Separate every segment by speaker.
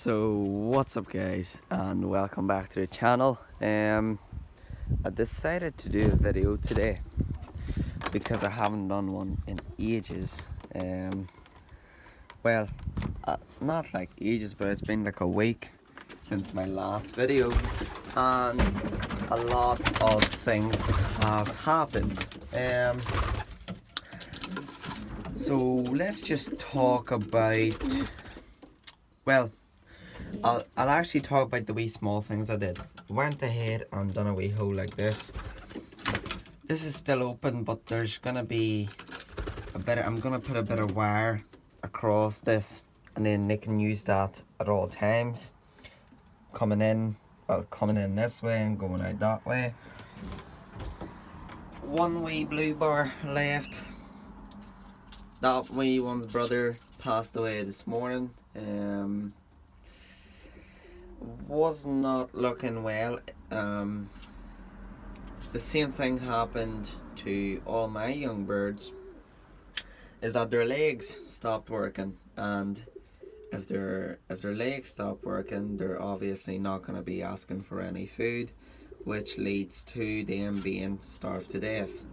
Speaker 1: So what's up guys, and welcome back to the channel. I decided to do a video today because I haven't done one in ages. Well, not like ages, but it's been like a week since my last video, and a lot of things have happened. So let's just talk about, well, I'll actually talk about the wee small things I did. Went ahead and done a wee hole like this. This is still open, but there's gonna be a bit. I'm gonna put a bit of wire across this, and then they can use that at all times. Coming in this way and going out that way. One wee blue bar left. That wee one's brother passed away this morning. Was not looking well. The same thing happened to all my young birds, is that their legs stopped working, and if their legs stop working, they're obviously not going to be asking for any food, which leads to them being starved to death.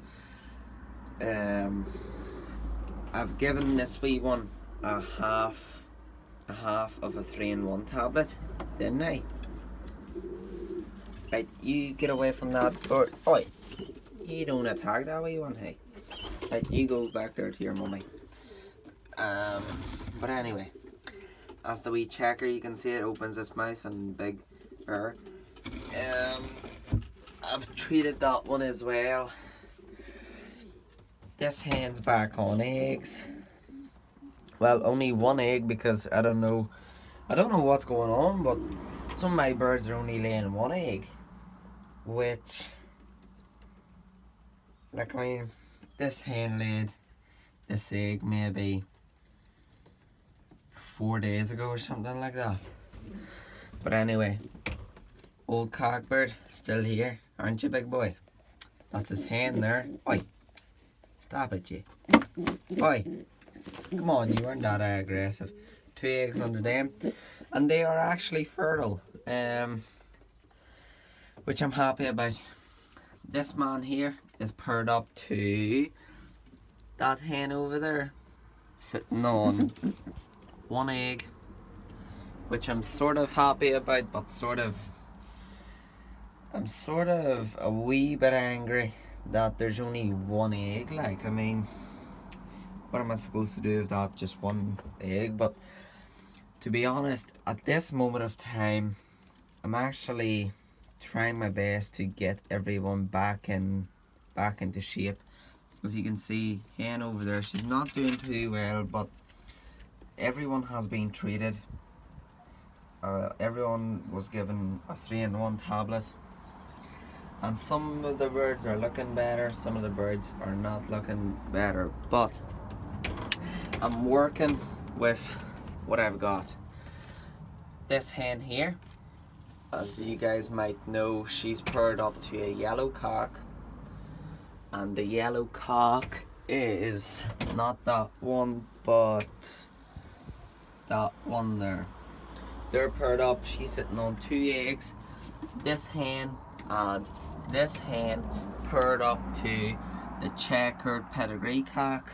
Speaker 1: I've given this wee one a half of a 3-in-1 tablet, didn't I? Right, you get away from that bird. Oi, you don't attack that wee one, hey. Right, you go back there to your mummy. But anyway, that's the wee checker. You can see it opens its mouth and big I've treated that one as well. This hen's back on eggs. Well, only one egg, because I don't know what's going on, but some of my birds are only laying one egg, which, like, I mean, this hen laid this egg maybe 4 days ago or something like that. But anyway, old cockbird still here, aren't you, big boy? That's his hen there. Oi, stop it, you. Oi, come on, you weren't that aggressive. 2 eggs under them, and they are actually fertile, which I'm happy about. This man here is paired up to that hen over there, sitting on one egg, which I'm sort of happy about, but I'm sort of a wee bit angry that there's only one egg. Like, I mean, what am I supposed to do with that just one egg? But to be honest, at this moment of time, I'm actually trying my best to get everyone back into shape. As you can see, hen over there, she's not doing too well, but everyone has been treated. Everyone was given a 3-in-1 tablet, and some of the birds are looking better, some of the birds are not looking better, but I'm working with what I've got. This hen here, as you guys might know, she's paired up to a yellow cock, and the yellow cock is not that one, but that one there. They're paired up. She's sitting on 2 eggs. This hen and this hen paired up to the checkered pedigree cock.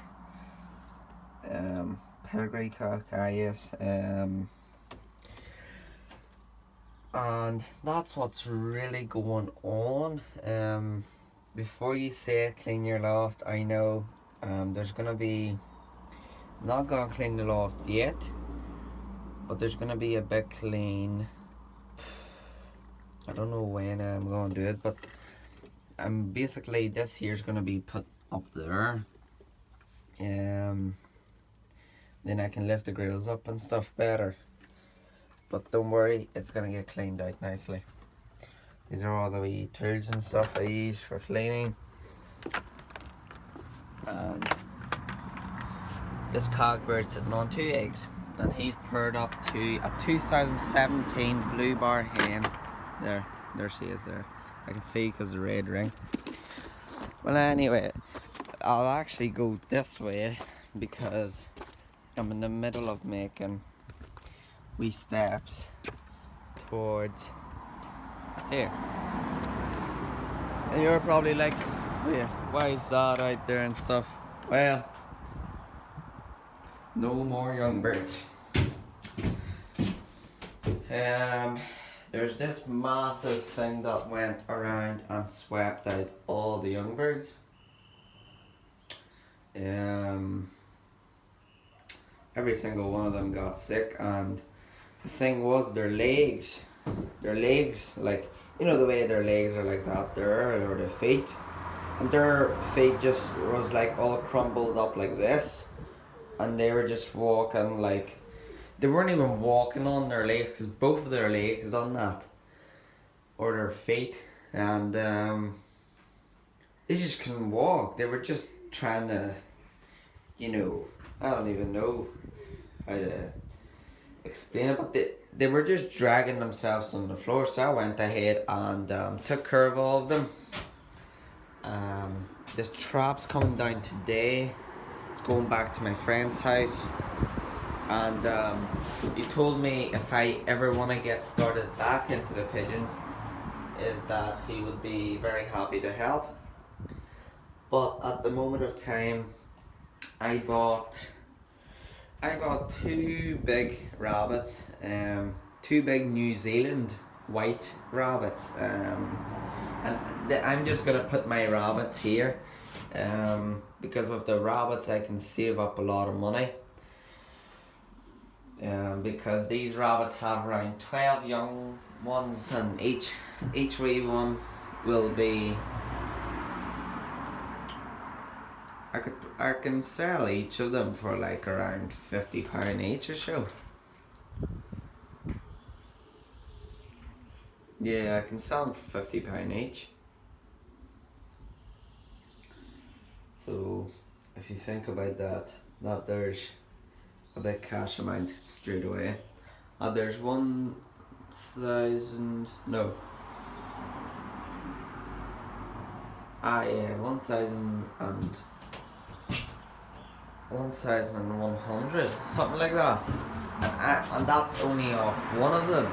Speaker 1: Pedigree cock, yes. And that's what's really going on. Before you say clean your loft, I know there's gonna be, not gonna clean the loft yet, but there's gonna be a bit clean. I don't know when I'm gonna do it, but basically this here's gonna be put up there. Then I can lift the grills up and stuff better. But don't worry, it's gonna get cleaned out nicely. These are all the wee tools and stuff I use for cleaning. And this cockbird's sitting on 2 eggs, and he's paired up to a 2017 blue bar hen. There she is there. I can see because of the red ring. Well, anyway, I'll actually go this way because I'm in the middle of making wee steps towards here. And you're probably like, yeah, why is that out there and stuff? Well, no more young birds. There's this massive thing that went around and swept out all the young birds. Every single one of them got sick, and the thing was their legs, like, you know the way their legs are like that there, or their feet, and their feet just was like all crumbled up like this, and they were just walking like, they weren't even walking on their legs, because both of their legs done that, or their feet, and they just couldn't walk. They were just trying to, I don't even know how to explain it, but they were just dragging themselves on the floor. So I went ahead and took care of all of them. This trap's coming down today. It's going back to my friend's house, and he told me if I ever want to get started back into the pigeons, is that he would be very happy to help. But at the moment of time, I bought two big rabbits, two big New Zealand white rabbits, and I'm just gonna put my rabbits here, because with the rabbits I can save up a lot of money, because these rabbits have around 12 young ones, and each wee one will be, I can sell each of them for like around £50 each or so. Yeah, I can sell them for £50 each. So if you think about that there's a big cash amount straight away. There's 1,000, no. Yeah, 1,100, something like that, and that's only off one of them,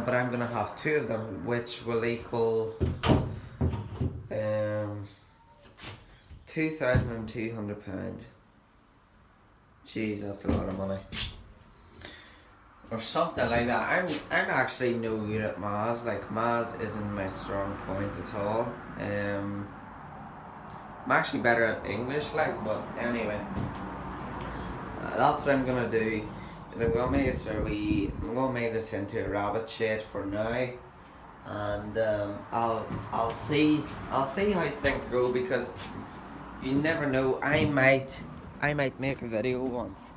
Speaker 1: but I'm gonna have two of them, which will equal £2,200. Jeez, that's a lot of money, or something like that. I'm actually no good at maths. Like, maths isn't my strong point at all. I'm actually better at English, like, but anyway, that's what I'm gonna do. Is I'm gonna make this into a rabbit shed for now, and I'll see how things go, because you never know. I might make a video once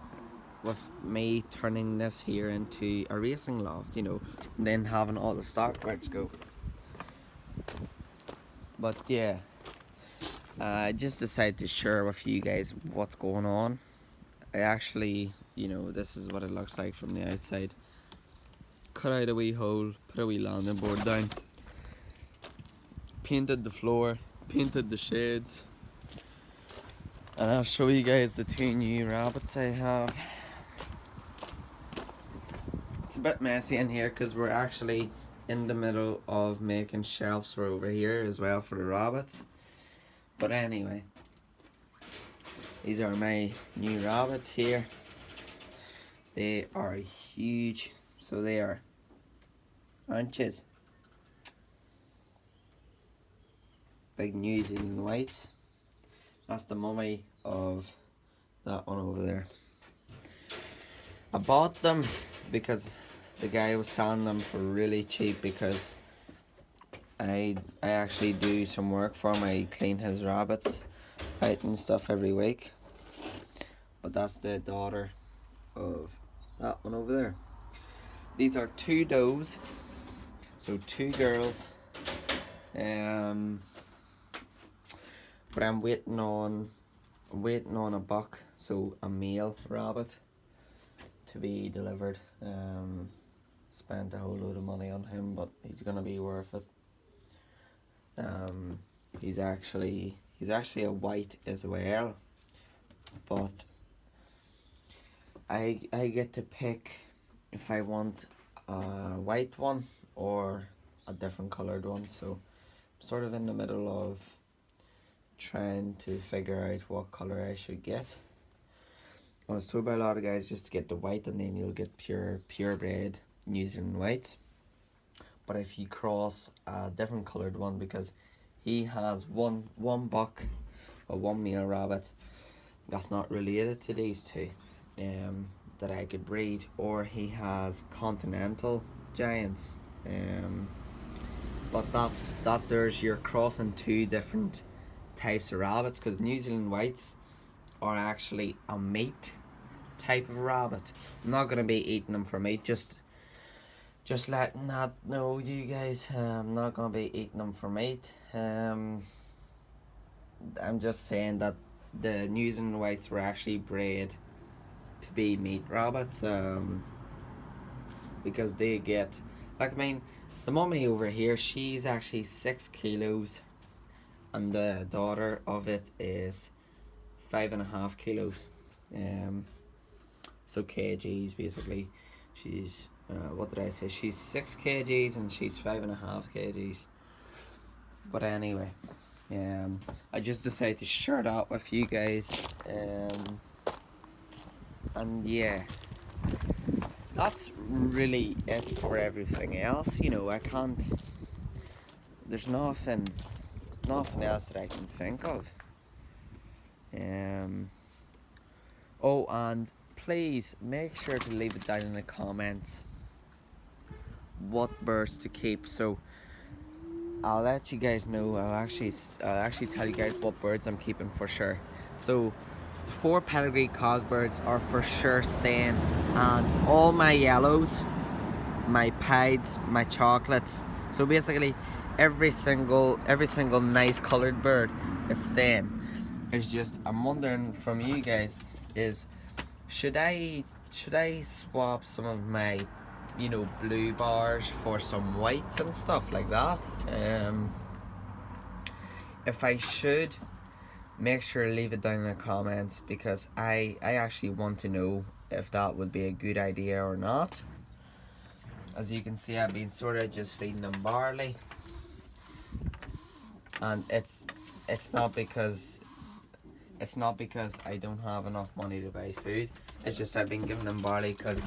Speaker 1: with me turning this here into a racing loft, and then having all the stock birds go. But yeah. I just decided to share with you guys what's going on. I actually, this is what it looks like from the outside. Cut out a wee hole, put a wee landing board down, painted the floor, painted the shades, and I'll show you guys the two new rabbits I have. It's a bit messy in here because we're actually in the middle of making shelves for over here as well for the rabbits. But anyway, these are my new rabbits here. They are huge, so they are, aren't you? Big New Zealand whites. That's the mummy of that one over there. I bought them because the guy was selling them for really cheap, because I actually do some work for him. I clean his rabbits out and stuff every week. But that's the daughter of that one over there. These are two does, so two girls. But I'm waiting on a buck, so a male rabbit, to be delivered. Spent a whole load of money on him, but he's gonna be worth it. He's actually a white as well, but I get to pick if I want a white one or a different coloured one, so I'm sort of in the middle of trying to figure out what colour I should get. I was told by a lot of guys just to get the white and then you'll get purebred New Zealand whites. But if you cross a different coloured one, because he has one buck or one male rabbit that's not related to these two, that I could breed, or he has continental giants, but there's you're crossing two different types of rabbits, because New Zealand whites are actually a meat type of rabbit. I'm not gonna be eating them for meat, just letting that know, you guys. I'm not gonna be eating them for meat. I'm just saying that the New Zealand whites were actually bred to be meat rabbits, because they get, like, I mean, the mummy over here, she's actually 6 kilos, and the daughter of it is 5.5 kilos. So kgs basically. She's what did I say? She's 6 kgs and she's 5.5 kgs. But anyway, I just decided to share that with you guys. And yeah, that's really it for everything else. You know, I can't. There's nothing else that I can think of. Oh, and please make sure to leave it down in the comments what birds to keep. So I'll let you guys know. I'll actually tell you guys what birds I'm keeping for sure. So the 4 pedigree cogbirds are for sure staying, and all my yellows, my pieds, my chocolates. So basically every single nice coloured bird is staying. It's just, I'm wondering from you guys is, should I swap some of my, you know, blue bars for some whites and stuff like that? If I should, make sure to leave it down in the comments, because I actually want to know if that would be a good idea or not. As you can see, I've been sort of just feeding them barley, and it's not because I don't have enough money to buy food. It's just I've been giving them barley because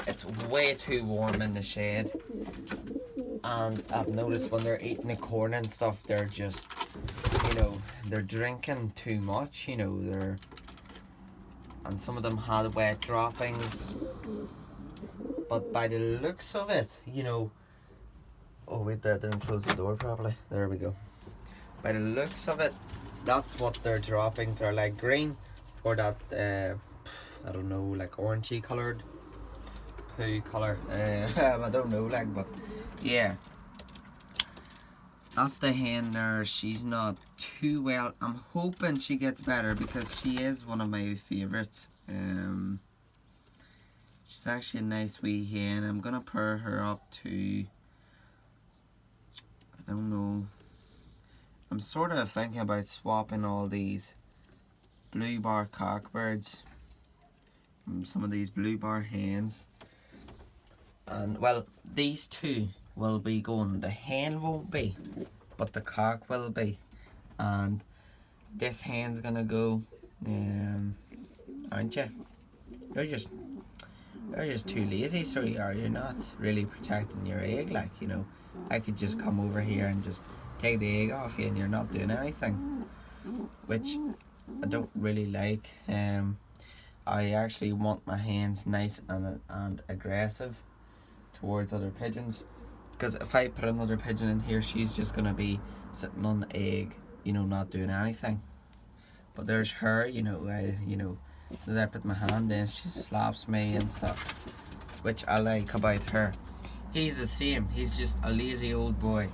Speaker 1: it's way too warm in the shed, and I've noticed when they're eating the corn and stuff, they're just, you know, they're drinking too much, you know, and some of them had wet droppings. But by the looks of it, you know, oh wait, there, I didn't close the door properly. There we go. By the looks of it, that's what their droppings are, like green, or that I don't know, like orangey coloured poo colour. I don't know, like, but yeah, that's the hen there. She's not too well. I'm hoping she gets better, because she is one of my favourites. She's actually a nice wee hen. I'm gonna pair her up to, I don't know, I'm sort of thinking about swapping all these blue bar cockbirds, some of these blue bar hens, and well, these two will be going. The hen won't be, but the cock will be, and this hen's gonna go. Aren't you? You're just too lazy, so you are. You're not really protecting your egg, like, you know. I could just come over here and just take the egg off you and you're not doing anything, which I don't really like. I actually want my hens nice and aggressive towards other pigeons, because if I put another pigeon in here, she's just gonna be sitting on the egg, you know, not doing anything. But there's her, you know, as soon as I put my hand in, she slaps me and stuff, which I like about her. He's the same. He's just a lazy old boy.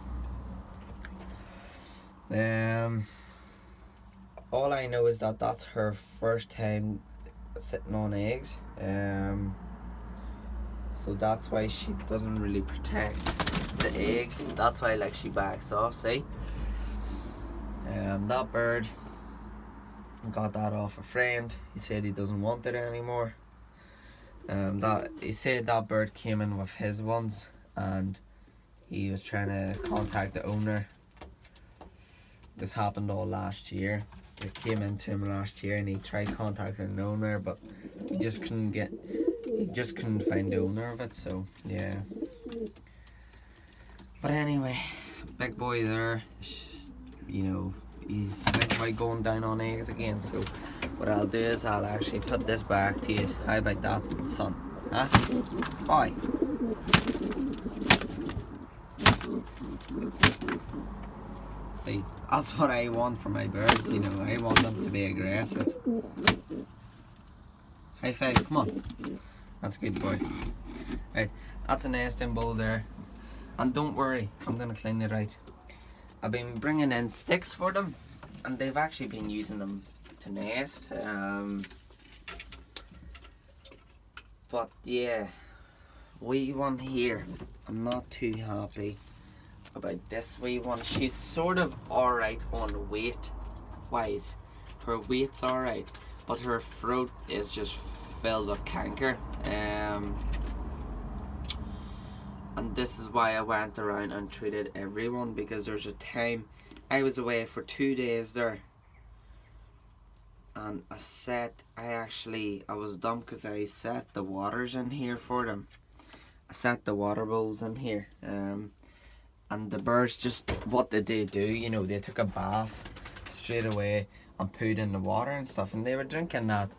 Speaker 1: All I know is that that's her first time sitting on eggs. So that's why she doesn't really protect the eggs. That's why, like, she backs off. See, that bird, got that off a friend. He said he doesn't want it anymore. That he said that bird came in with his ones, and he was trying to contact the owner. This happened all last year. It came into him last year, and he tried contacting the owner, but he just couldn't find the owner of it. So yeah. But anyway, big boy there, you know, he's like going down on eggs again. So what I'll do is I'll actually put this back to you. How about that, son? Huh? Boy. See, that's what I want for my birds, you know. I want them to be aggressive. High five, come on. That's a good boy. Right, that's a nesting bowl there. And don't worry, I'm gonna clean it out. I've been bringing in sticks for them, and they've actually been using them to nest. But yeah, wee one here, I'm not too happy about this wee one. She's sort of alright on weight wise. Her weight's alright, but her throat is just filled with canker. And this is why I went around and treated everyone, because there's a time I was away for 2 days there, and I was dumb because I set the waters in here for them. I set the water bowls in here, and the birds just, what did they do, you know, they took a bath straight away and put in the water and stuff, and they were drinking that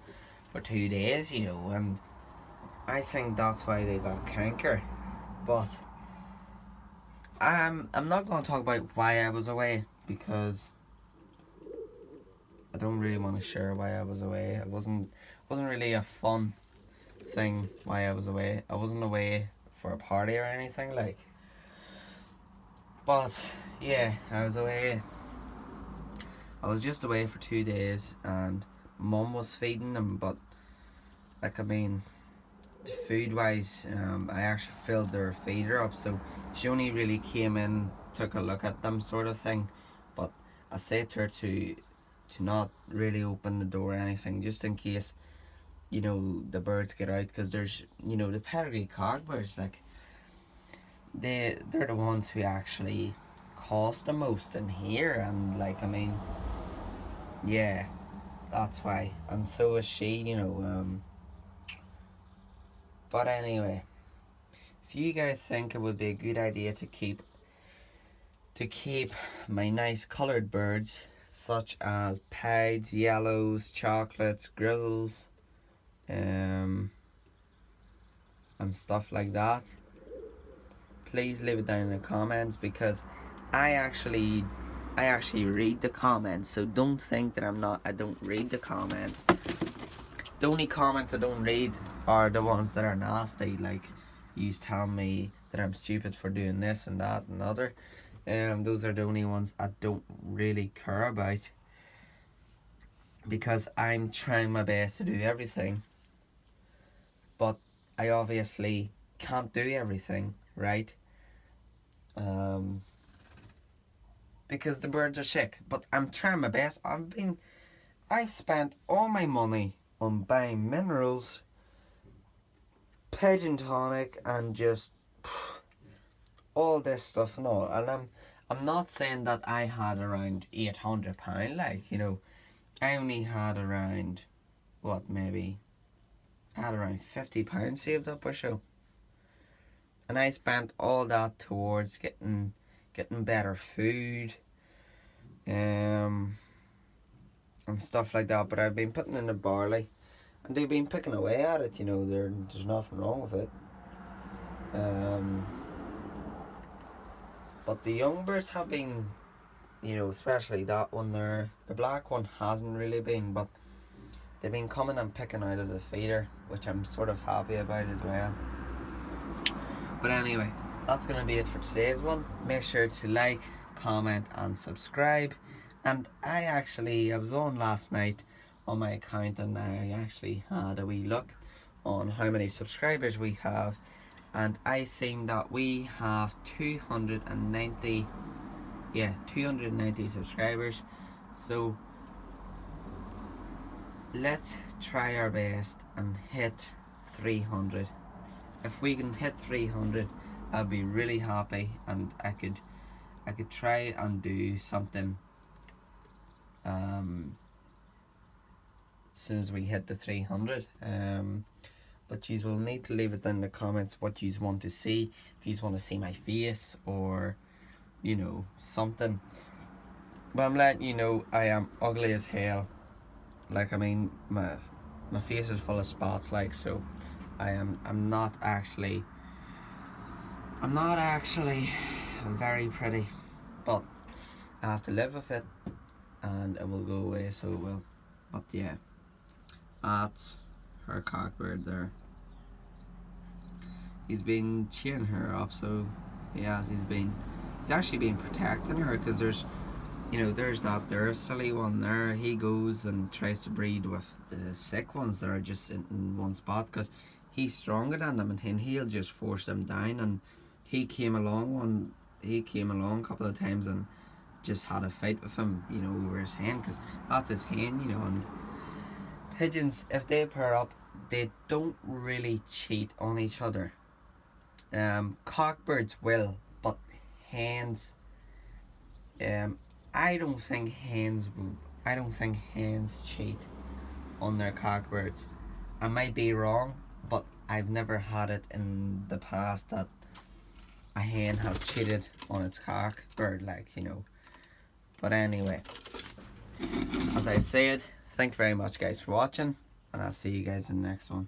Speaker 1: for 2 days, you know, and I think that's why they got canker. But I'm not going to talk about why I was away, because I don't really want to share why I was away. It wasn't really a fun thing why I was away. I wasn't away for a party or anything like. But yeah, I was away. I was just away for 2 days, and Mum was feeding them, but like, I mean, food wise, I actually filled their feeder up, so she only really came in, took a look at them sort of thing. But I said to her to not really open the door or anything, just in case, you know, the birds get out, because there's, you know, the pedigree cockbirds, like, they're the ones who actually cost the most in here, and like, I mean, yeah, that's why. And so is she, you know. But anyway, if you guys think it would be a good idea to keep my nice coloured birds, such as pieds, yellows, chocolates, grizzles, and stuff like that, please leave it down in the comments, because I actually read the comments. So don't think that I don't read the comments. The only comments I don't read are the ones that are nasty, like you tell me that I'm stupid for doing this and that and other. Those are the only ones I don't really care about, because I'm trying my best to do everything, but I obviously can't do everything, right? Because the birds are sick, but I'm trying my best. I've spent all my money on buying minerals, pigeon tonic, and just all this stuff and all. And I'm not saying that I had around £800, like, you know, I only had around, what, maybe I had around £50 saved up or so. And I spent all that towards getting better food, and stuff like that. But I've been putting in the barley, and they've been picking away at it, you know. There's nothing wrong with it. But the young birds have been, you know, especially that one there, the black one hasn't really been, but they've been coming and picking out of the feeder, which I'm sort of happy about as well. But anyway, that's going to be it for today's one. Make sure to like, comment and subscribe. And I was on last night on my account, and I actually had a wee look on how many subscribers we have, and I seen that we have 290 subscribers. So let's try our best and hit 300. If we can hit 300, I'll be really happy, and I could try and do something as soon as we hit the 300. But you will need to leave it in the comments what you want to see. If you want to see my face, or you know, something. But I'm letting you know I am ugly as hell. Like, I mean, my face is full of spots, like, so I'm not actually very pretty, but I have to live with it, and it will go away, so it will. But yeah, that's her cockbird there. He's been cheering her up, so he has. He's actually been protecting her, because there's, you know, there's a silly one there. He goes and tries to breed with the sick ones that are just in one spot, because he's stronger than them, and he'll just force them down. And he came along a couple of times and just had a fight with him, you know, over his hen, because that's his hen, you know. And pigeons, if they pair up, they don't really cheat on each other. Cockbirds will, but hens, I don't think hens cheat on their cockbirds. I might be wrong, but I've never had it in the past that a hen has cheated on its cockbird, like, you know. But anyway, as I said, thank you very much, guys, for watching, and I'll see you guys in the next one.